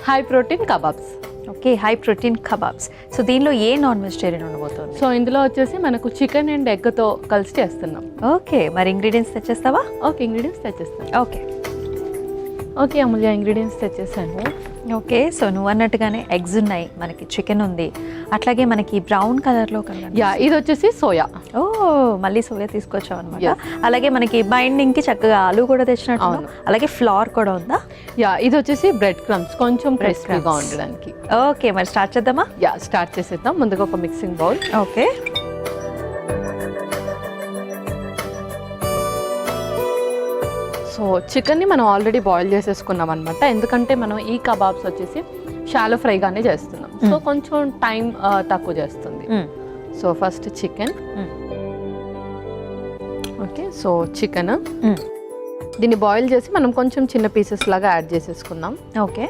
High protein kebabs. Okay, high protein kebabs. So దీనిలో ఏ non vegetarian ఉండబోతుంది? So ఇందులో వచ్చేసి మనకు చికెన్ అండ్ ఎగ్తో కలిసి చేస్తున్నాం. ఓకే, మరి ఇంగ్రీడియంట్స్ తెచ్చేస్తావా? ఓకే, ఇంగ్రీడియంట్స్ తెచ్చేస్తాను. ఓకే ఓకే అమూల్య, ఇంగ్రీడియంట్స్ తెచ్చేసాను. ఓకే, సో నువ్వు అన్నట్టుగానే ఎగ్స్ ఉన్నాయి, మనకి చికెన్ ఉంది, అట్లాగే మనకి బ్రౌన్ కలర్లో యా, ఇది వచ్చేసి సోయా. ఓ, మళ్ళీ సోయా తీసుకొచ్చావు అనమాట. అలాగే మనకి బైండింగ్కి చక్కగా ఆలు కూడా తెచ్చినట్టు. అలాగే ఫ్లవర్ కూడా ఉందా? యా, ఇది వచ్చేసి బ్రెడ్ క్రమ్స్, కొంచెం క్రిస్పీగా ఉండడానికి. ఓకే, మరి స్టార్ట్ చేద్దామా? యా, స్టార్ట్ చేసేద్దాం. ముందుగా ఒక మిక్సింగ్ బౌల్. ఓకే, సో చికెన్ని మనం ఆల్రెడీ బాయిల్ చేసేసుకున్నాం అనమాట. ఎందుకంటే మనం ఈ కబాబ్స్ వచ్చేసి షాలో ఫ్రైగానే చేస్తున్నాం, సో కొంచెం టైం తక్కువ చేస్తుంది. So first chicken. Okay, so chicken దీన్ని బాయిల్ చేసి మనం కొంచెం చిన్న పీసెస్ లాగా యాడ్ చేసేసుకుందాం. ఓకే,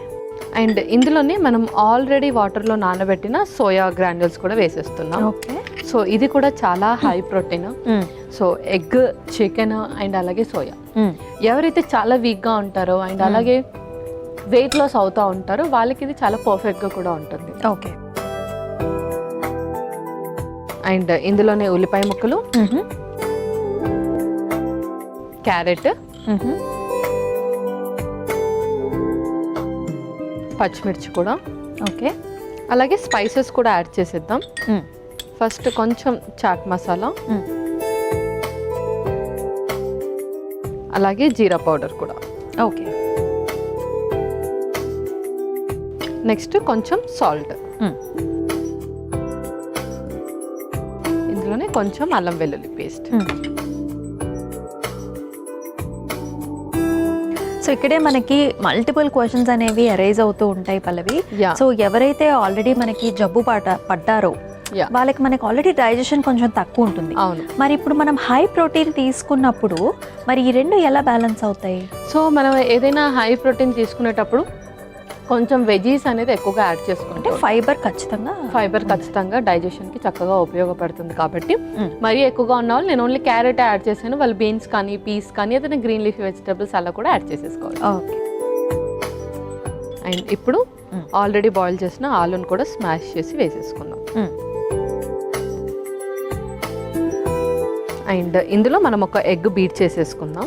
అండ్ ఇందులోనే మనం ఆల్రెడీ వాటర్లో నానబెట్టిన సోయా గ్రాన్యూల్స్ కూడా వేసేస్తున్నాం. ఓకే, సో ఇది కూడా చాలా high protein. So egg, chicken and అలాగే సోయా. ఎవరైతే చాలా వీక్గా ఉంటారో అండ్ అలాగే వెయిట్ లాస్ అవుతూ ఉంటారో వాళ్ళకి ఇది చాలా పర్ఫెక్ట్గా కూడా ఉంటుంది. ఓకే, అండ్ ఇందులోనే ఉల్లిపాయ ముక్కలు, క్యారెట్, పచ్చిమిర్చి కూడా. ఓకే, అలాగే స్పైసెస్ కూడా యాడ్ చేసేద్దాం. ఫస్ట్ కొంచెం చాట్ మసాలా, అలాగే జీరా పౌడర్ కూడా. ఓకే, నెక్స్ట్ కొంచెం సాల్ట్. ఇందులోనే కొంచెం అల్లం వెల్లుల్లి పేస్ట్. సో ఇక్కడే మనకి మల్టిపుల్ క్వశ్చన్స్ అనేవి అరైజ్ అవుతూ ఉంటాయి పల్లవి. సో ఎవరైతే ఆల్రెడీ మనకి జబ్బు పడ్డారో వాళ్ళకి మనకి ఆల్రెడీ డైజెషన్ కొంచెం తక్కువ ఉంటుంది. అవును, మరి ఇప్పుడు మనం హై ప్రోటీన్ తీసుకున్నప్పుడు మరి ఈ రెండు ఎలా బ్యాలెన్స్ అవుతాయి? సో మనం ఏదైనా హై ప్రోటీన్ తీసుకునేటప్పుడు కొంచెం వెజీస్ అనేది ఎక్కువగా యాడ్ చేసుకుంటే ఫైబర్ ఖచ్చితంగా డైజెషన్కి చక్కగా ఉపయోగపడుతుంది. కాబట్టి మరీ ఎక్కువగా ఉన్న వాళ్ళు నేను ఓన్లీ క్యారెట్ యాడ్ చేశాను, వాళ్ళు బీన్స్ కానీ పీస్ కానీ ఏదైనా గ్రీన్ లీఫీ వెజిటబుల్స్ అలా కూడా యాడ్ చేసేసుకోవాలి. ఓకే, అండ్ ఇప్పుడు ఆల్రెడీ బాయిల్ చేసిన ఆలుని కూడా స్మాష్ చేసి వేసేసుకుందాం. అండ్ ఇందులో మనం ఒక ఎగ్ బీట్ చేసేసుకుందాం.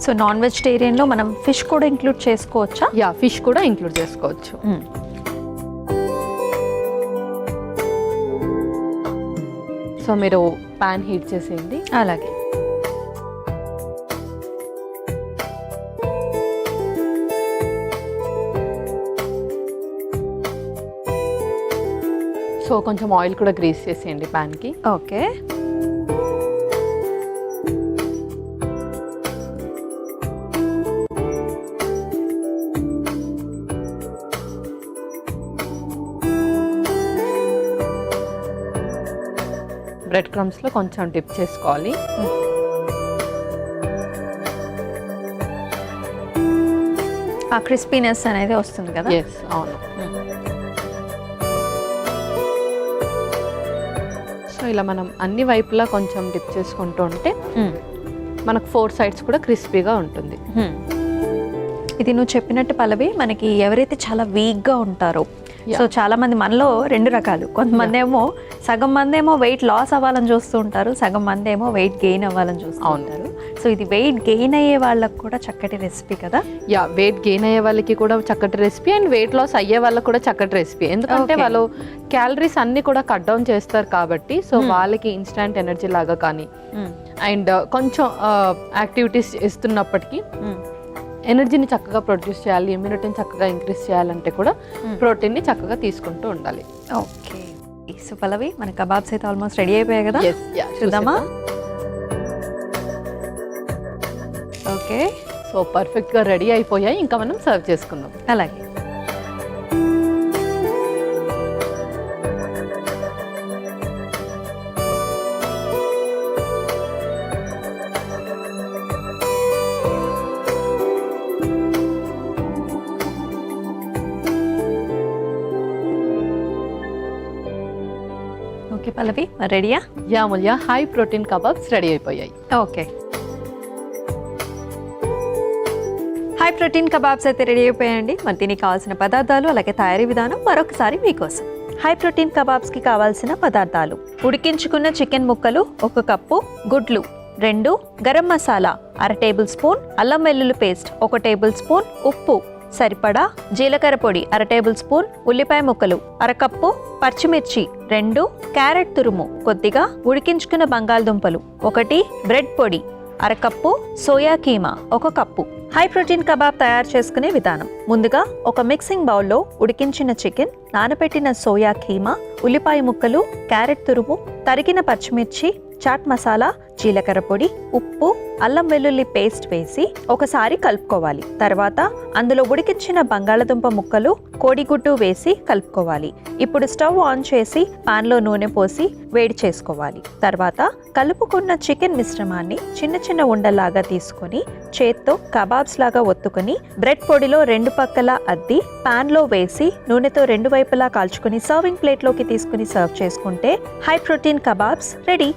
సో నాన్ వెజిటేరియన్లో మనం ఫిష్ కూడా ఇంక్లూడ్ చేసుకోవచ్చా? యా, ఫిష్ కూడా ఇంక్లూడ్ చేసుకోవచ్చు. సో మీరు ప్యాన్ హీట్ చేసేయండి. అలాగే, సో కొంచెం ఆయిల్ కూడా గ్రీస్ చేసేయండి ప్యాన్కి. ఓకే, బ్రెడ్ క్రమ్స్లో కొంచెం డిప్ చేసుకోవాలి. ఆ క్రిస్పీనెస్ అనేది వస్తుంది కదా? ఎస్, అవును. సో ఇలా మనం అన్ని వైపులా కొంచెం డిప్ చేసుకుంటూ ఉంటే మనకు 4 sides కూడా క్రిస్పీగా ఉంటుంది. ఇది నువ్వు చెప్పినట్టు పల్లవి, మనకి ఎవరైతే చాలా వీక్గా ఉంటారో, సో చాలా మంది మనలో 2 రకాలు, కొంతమంది ఏమో సగం మంది ఏమో వెయిట్ లాస్ అవ్వాలని చూస్తూ ఉంటారు, సగం మంది ఏమో వెయిట్ గెయిన్ అవ్వాలని చూస్తూ ఉంటారు. సో ఇది వెయిట్ గెయిన్ అయ్యే వాళ్ళకి కూడా చక్కటి రెసిపీ కదా? యా, వెయిట్ గెయిన్ అయ్యే వాళ్ళకి కూడా చక్కటి రెసిపీ అండ్ వెయిట్ లాస్ అయ్యే వాళ్ళకి కూడా చక్కటి రెసిపీ. ఎందుకంటే వాళ్ళు క్యాలరీస్ అన్ని కూడా కట్ డౌన్ చేస్తారు కాబట్టి, సో వాళ్ళకి ఇన్స్టాంట్ ఎనర్జీ లాగా కానీ అండ్ కొంచెం యాక్టివిటీస్ ఇస్తున్నప్పటికీ ఎనర్జీని చక్కగా ప్రొడ్యూస్ చేయాలి, ఇమ్యూనిటీని చక్కగా ఇంక్రీజ్ చేయాలంటే కూడా ప్రోటీన్ని చక్కగా తీసుకుంటూ ఉండాలి. ఓకే, సో పల్లవి మన కబాబ్స్ అయితే ఆల్మోస్ట్ రెడీ అయిపోయాయి కదా? చూద్దామా? ఓకే, సో పర్ఫెక్ట్గా రెడీ అయిపోయాయి, ఇంకా మనం సర్వ్ చేసుకుందాం. అలాగే, ఓకే పల్లవి, రెడీయా? యా మూల్య, హై ప్రోటీన్ కబాబ్స్ రెడీ అయిపోయాయి. ఓకే, హై ప్రోటీన్ కబాబ్స్ అయితే రెడీ అయిపోయాయండి. మరి దీనికి కావాల్సిన పదార్థాలు అలాగే తయారీ విధానం మరొకసారి మీకోసం. హై ప్రోటీన్ కబాబ్స్కి కావాల్సిన పదార్థాలు: ఉడికించుకున్న చికెన్ ముక్కలు 1 కప్పు, గుడ్లు 2, గరం మసాలా 1/2 టేబుల్ స్పూన్, అల్లం వెల్లుల్లి పేస్ట్ 1 టేబుల్ స్పూన్, ఉప్పు సరిపడా, జీలకర్ర పొడి 1/2 టేబుల్ స్పూన్, ఉల్లిపాయ ముక్కలు 1 కప్పు, పచ్చిమిర్చి 2, క్యారెట్ తురుము కొద్దిగా, ఉడికించుకున్న బంగాళదుంపలు 1, బ్రెడ్ పొడి 1/2 cup, soya keema 1 cup. High protein kebab తయారు చేసుకునే విధానం: ముందుగా ఒక మిక్సింగ్ బౌల్లో ఉడికించిన చికెన్, నానబెట్టిన సోయా కీమా, ఉల్లిపాయ ముక్కలు, క్యారెట్ తురుము, తరిగిన పచ్చిమిర్చి, చాట్ మసాలా, జీలకర్ర పొడి, ఉప్పు, అల్లం వెల్లుల్లి పేస్ట్ వేసి ఒకసారి కలుపుకోవాలి. తర్వాత అందులో ఉడికించిన బంగాళదుంప ముక్కలు, కోడిగుడ్డు వేసి కలుపుకోవాలి. ఇప్పుడు స్టవ్ ఆన్ చేసి పాన్లో నూనె పోసి వేడి చేసుకోవాలి. తర్వాత కలుపుకున్న చికెన్ మిశ్రమాన్ని చిన్న చిన్న ఉండలాగా తీసుకొని చేత్తో కబాబ్స్ లాగా ఒత్తుకొని బ్రెడ్ పొడిలో 2 పక్కలా అద్ది పాన్లో వేసి నూనెతో 2 వైపులా కాల్చుకొని సర్వింగ్ ప్లేట్లోకి తీసుకుని సర్వ్ చేసుకుంటే హై ప్రోటీన్ కబాబ్స్ రెడీ.